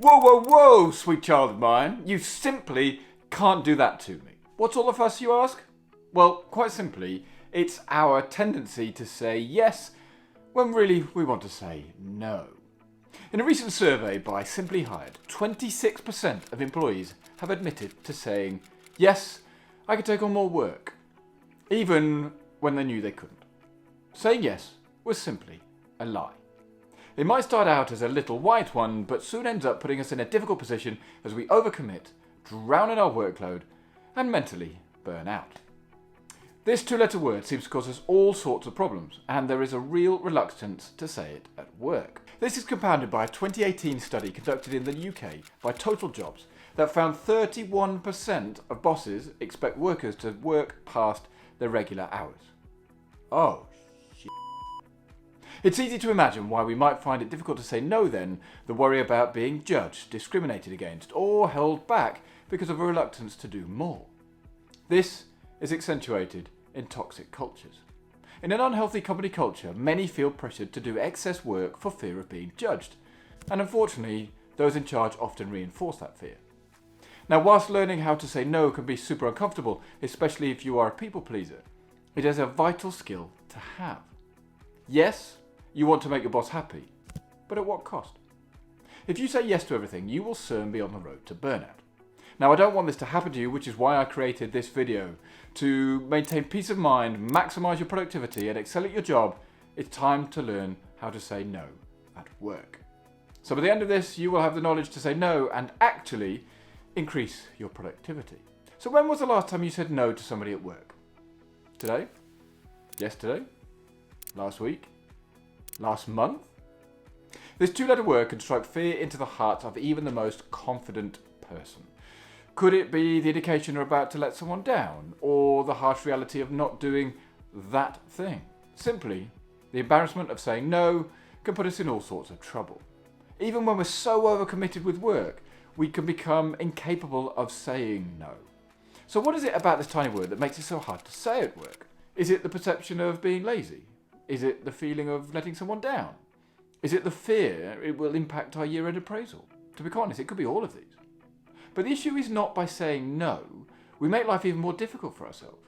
Whoa, whoa, whoa, sweet child of mine. You simply can't do that to me. What's all the fuss, you ask? Well, quite simply, it's our tendency to say yes when really we want to say no. In a recent survey by Simply Hired, 26% of employees have admitted to saying, yes, I could take on more work, even when they knew they couldn't. Saying yes was simply a lie. It might start out as a little white one, but soon ends up putting us in a difficult position as we overcommit, drown in our workload, and mentally burn out. This two-letter word seems to cause us all sorts of problems, and there is a real reluctance to say it at work. This is compounded by a 2018 study conducted in the UK by Total Jobs that found 31% of bosses expect workers to work past their regular hours. Oh, shit. It's easy to imagine why we might find it difficult to say no then, the worry about being judged, discriminated against, or held back because of a reluctance to do more. This is accentuated in toxic cultures. In an unhealthy company culture, many feel pressured to do excess work for fear of being judged, and unfortunately, those in charge often reinforce that fear. Now, whilst learning how to say no can be super uncomfortable, especially if you are a people pleaser, it is a vital skill to have. Yes, you want to make your boss happy, but at what cost? If you say yes to everything, you will soon be on the road to burnout. Now, I don't want this to happen to you, which is why I created this video. To maintain peace of mind, maximize your productivity, and excel at your job, it's time to learn how to say no at work. So by the end of this, you will have the knowledge to say no and actually increase your productivity. So when was the last time you said no to somebody at work? Today? Yesterday? Last week? Last month? This two-letter word can strike fear into the heart of even the most confident person. Could it be the indication you're about to let someone down, or the harsh reality of not doing that thing? Simply, the embarrassment of saying no can put us in all sorts of trouble. Even when we're so overcommitted with work, we can become incapable of saying no. So what is it about this tiny word that makes it so hard to say at work? Is it the perception of being lazy? Is it the feeling of letting someone down? Is it the fear it will impact our year-end appraisal? To be quite honest, it could be all of these. But the issue is not by saying no, we make life even more difficult for ourselves.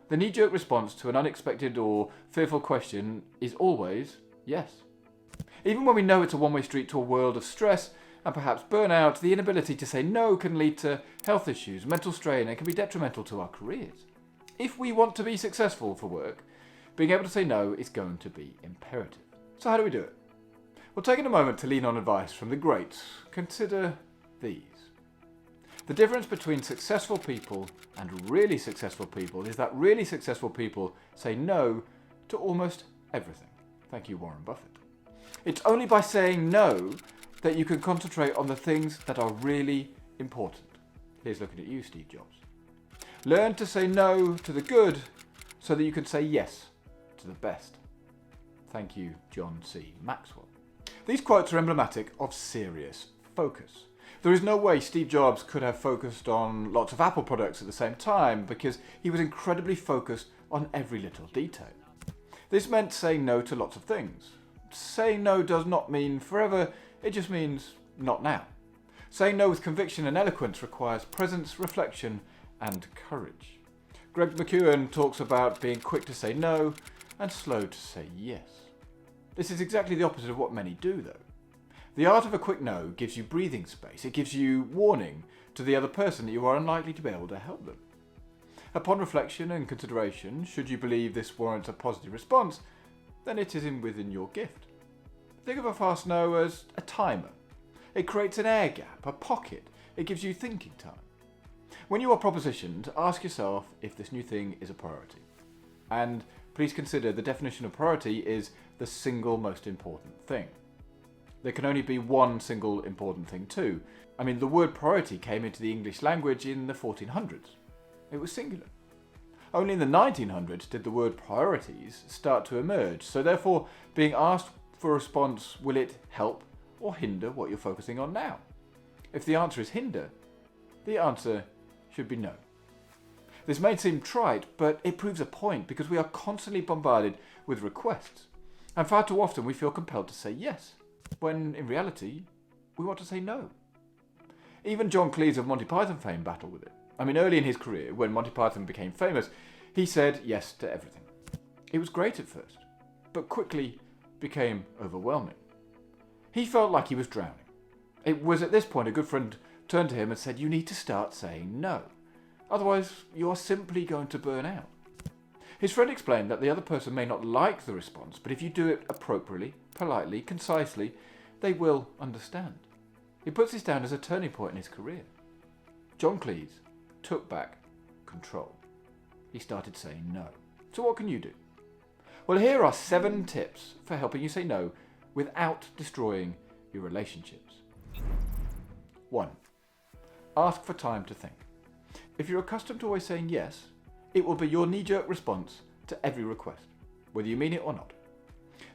The knee-jerk response to an unexpected or fearful question is always yes. Even when we know it's a one-way street to a world of stress and perhaps burnout, the inability to say no can lead to health issues, mental strain, and can be detrimental to our careers. If we want to be successful for work, being able to say no is going to be imperative. So how do we do it? Well, taking a moment to lean on advice from the greats, consider these. The difference between successful people and really successful people is that really successful people say no to almost everything. Thank you, Warren Buffett. It's only by saying no that you can concentrate on the things that are really important. Here's looking at you, Steve Jobs. Learn to say no to the good so that you can say yes to the best. Thank you, John C. Maxwell. These quotes are emblematic of serious focus. There is no way Steve Jobs could have focused on lots of Apple products at the same time because he was incredibly focused on every little detail. This meant saying no to lots of things. Saying no does not mean forever, it just means not now. Saying no with conviction and eloquence requires presence, reflection, and courage. Greg McKeown talks about being quick to say no and slow to say yes. This is exactly the opposite of what many do, though. The art of a quick no gives you breathing space. It gives you warning to the other person that you are unlikely to be able to help them. Upon reflection and consideration, should you believe this warrants a positive response, then it is within your gift. Think of a fast no as a timer. It creates an air gap, a pocket. It gives you thinking time. When you are propositioned, ask yourself if this new thing is a priority. And please consider the definition of priority is the single most important thing. There can only be one single important thing too. I mean, the word priority came into the English language in the 1400s. It was singular. Only in the 1900s did the word priorities start to emerge, so therefore being asked for a response, will it help or hinder what you're focusing on now? If the answer is hinder, the answer should be no. This may seem trite, but it proves a point because we are constantly bombarded with requests. And far too often we feel compelled to say yes, when in reality, we want to say no. Even John Cleese of Monty Python fame battled with it. I mean, early in his career, when Monty Python became famous, he said yes to everything. It was great at first, but quickly became overwhelming. He felt like he was drowning. It was at this point a good friend turned to him and said, "You need to start saying no. Otherwise, you're simply going to burn out." His friend explained that the other person may not like the response, but if you do it appropriately, politely, concisely, they will understand. He puts this down as a turning point in his career. John Cleese took back control. He started saying no. So what can you do? Well, here are 7 tips for helping you say no without destroying your relationships. 1. Ask for time to think. If you're accustomed to always saying yes, it will be your knee-jerk response to every request, whether you mean it or not.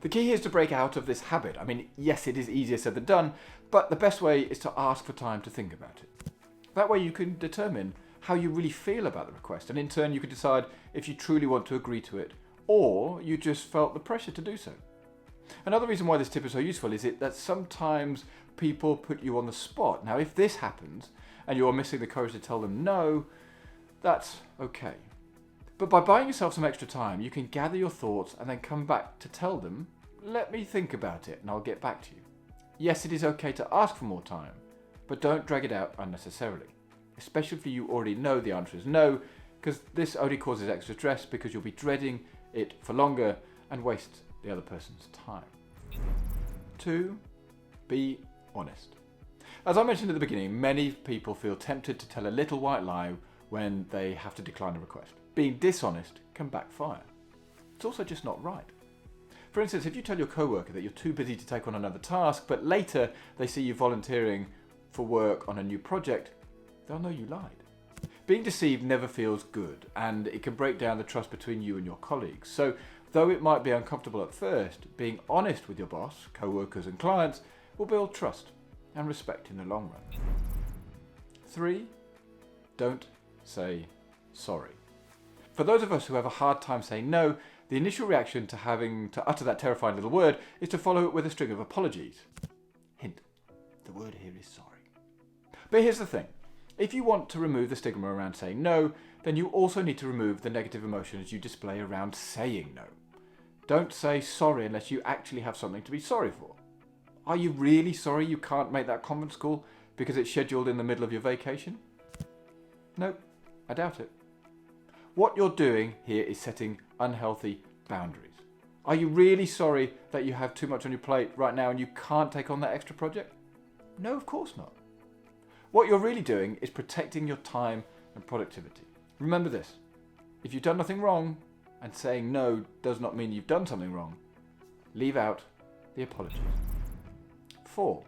The key here is to break out of this habit. I mean, yes, it is easier said than done, but the best way is to ask for time to think about it. That way you can determine how you really feel about the request, and in turn you can decide if you truly want to agree to it, or you just felt the pressure to do so. Another reason why this tip is so useful is that sometimes people put you on the spot. Now, if this happens, and you're missing the courage to tell them no, that's okay. But by buying yourself some extra time, you can gather your thoughts and then come back to tell them, "Let me think about it and I'll get back to you." Yes, it is okay to ask for more time, but don't drag it out unnecessarily. Especially if you already know the answer is no, because this only causes extra stress because you'll be dreading it for longer and waste the other person's time. 2. Be honest. As I mentioned at the beginning, many people feel tempted to tell a little white lie when they have to decline a request. Being dishonest can backfire. It's also just not right. For instance, if you tell your coworker that you're too busy to take on another task, but later they see you volunteering for work on a new project, they'll know you lied. Being deceived never feels good, and it can break down the trust between you and your colleagues. So, though it might be uncomfortable at first, being honest with your boss, co-workers and clients will build trust and respect in the long run. 3. Don't say sorry. For those of us who have a hard time saying no, the initial reaction to having to utter that terrifying little word is to follow it with a string of apologies. Hint, the word here is sorry. But here's the thing. If you want to remove the stigma around saying no, then you also need to remove the negative emotions you display around saying no. Don't say sorry unless you actually have something to be sorry for. Are you really sorry you can't make that conference call because it's scheduled in the middle of your vacation? Nope, I doubt it. What you're doing here is setting unhealthy boundaries. Are you really sorry that you have too much on your plate right now and you can't take on that extra project? No, of course not. What you're really doing is protecting your time and productivity. Remember this, if you've done nothing wrong, and saying no does not mean you've done something wrong, leave out the apologies. 4.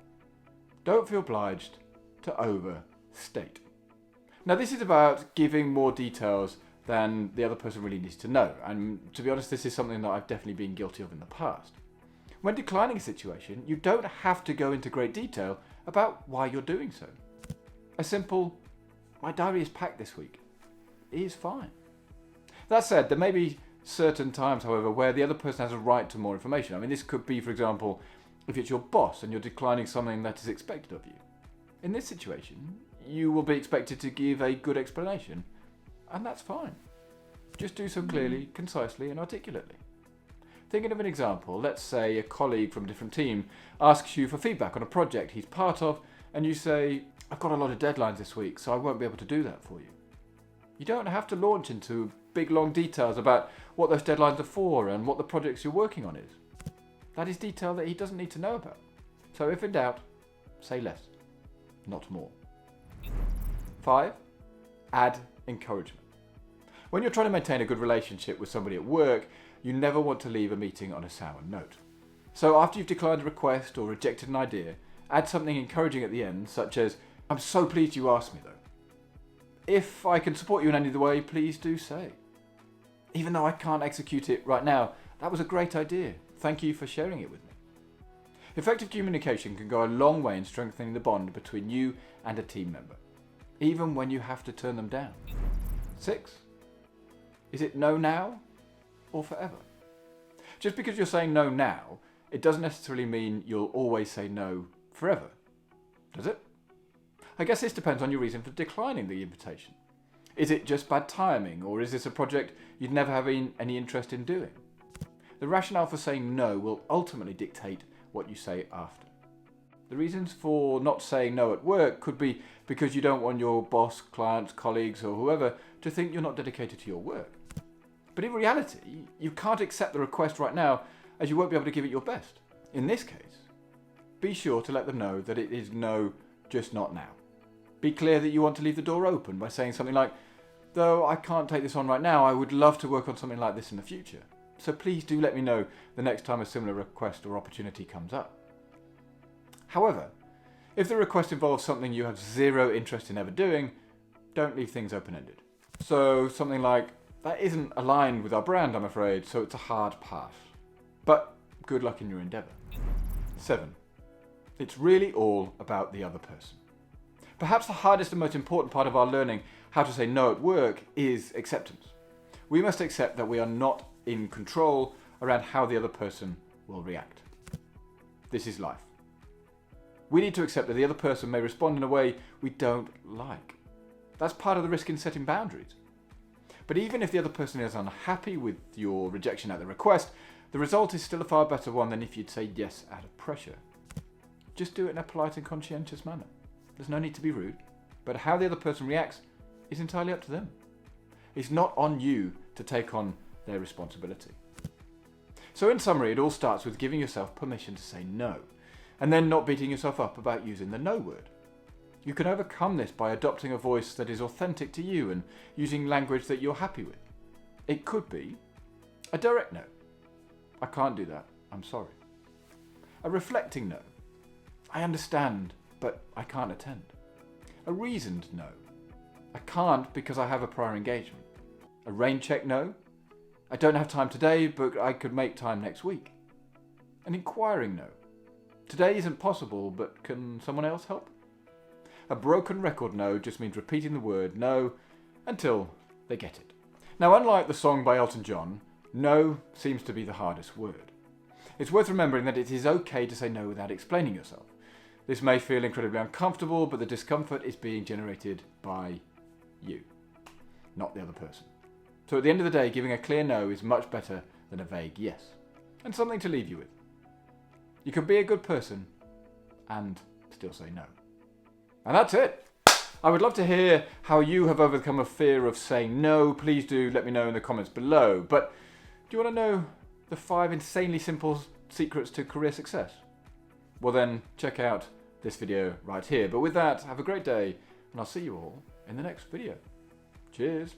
Don't feel obliged to overstate. Now this is about giving more details than the other person really needs to know, and to be honest, this is something that I've definitely been guilty of in the past. When declining a situation, you don't have to go into great detail about why you're doing so. A simple, "My diary is packed this week," is fine. That said, there may be certain times, however, where the other person has a right to more information. I mean, this could be, for example, if it's your boss and you're declining something that is expected of you. In this situation, you will be expected to give a good explanation, and that's fine. Just do so clearly, concisely, and articulately. Thinking of an example, let's say a colleague from a different team asks you for feedback on a project he's part of, and you say, "I've got a lot of deadlines this week, so I won't be able to do that for you." You don't have to launch into big long details about what those deadlines are for and what the projects you're working on is. That is detail that he doesn't need to know about. So if in doubt, say less, not more. 5. Add encouragement. When you're trying to maintain a good relationship with somebody at work, you never want to leave a meeting on a sour note. So after you've declined a request or rejected an idea, add something encouraging at the end, such as, "I'm so pleased you asked me though. If I can support you in any other way, please do say. Even though I can't execute it right now, that was a great idea. Thank you for sharing it with me." Effective communication can go a long way in strengthening the bond between you and a team member, even when you have to turn them down. 6. Is it no now or forever? Just because you're saying no now, it doesn't necessarily mean you'll always say no forever, does it? I guess this depends on your reason for declining the invitation. Is it just bad timing, or is this a project you'd never have any interest in doing? The rationale for saying no will ultimately dictate what you say after. The reasons for not saying no at work could be because you don't want your boss, clients, colleagues, or whoever to think you're not dedicated to your work. But in reality, you can't accept the request right now as you won't be able to give it your best. In this case, be sure to let them know that it is no, just not now. Be clear that you want to leave the door open by saying something like, though I can't take this on right now, I would love to work on something like this in the future. So please do let me know the next time a similar request or opportunity comes up. However, if the request involves something you have zero interest in ever doing, don't leave things open-ended. So something like, that isn't aligned with our brand, I'm afraid, so it's a hard pass. But good luck in your endeavour. 7. It's really all about the other person. Perhaps the hardest and most important part of our learning how to say no at work is acceptance. We must accept that we are not in control around how the other person will react. This is life. We need to accept that the other person may respond in a way we don't like. That's part of the risk in setting boundaries. But even if the other person is unhappy with your rejection at the request, the result is still a far better one than if you'd say yes out of pressure. Just do it in a polite and conscientious manner. There's no need to be rude, but how the other person reacts is entirely up to them. It's not on you to take on their responsibility. So in summary, it all starts with giving yourself permission to say no, and then not beating yourself up about using the no word. You can overcome this by adopting a voice that is authentic to you and using language that you're happy with. It could be a direct no. I can't do that, I'm sorry. A reflecting no. I understand, but I can't attend. A reasoned no. I can't because I have a prior engagement. A rain check no. I don't have time today, but I could make time next week. An inquiring no. Today isn't possible, but can someone else help? A broken record no just means repeating the word no until they get it. Now, unlike the song by Elton John, no seems to be the hardest word. It's worth remembering that it is okay to say no without explaining yourself. This may feel incredibly uncomfortable, but the discomfort is being generated by you, not the other person. So at the end of the day, giving a clear no is much better than a vague yes, and something to leave you with. You can be a good person and still say no. And that's it. I would love to hear how you have overcome a fear of saying no. Please do let me know in the comments below. But do you want to know the 5 insanely simple secrets to career success? Well then, check out this video right here. But with that, have a great day, and I'll see you all in the next video. Cheers.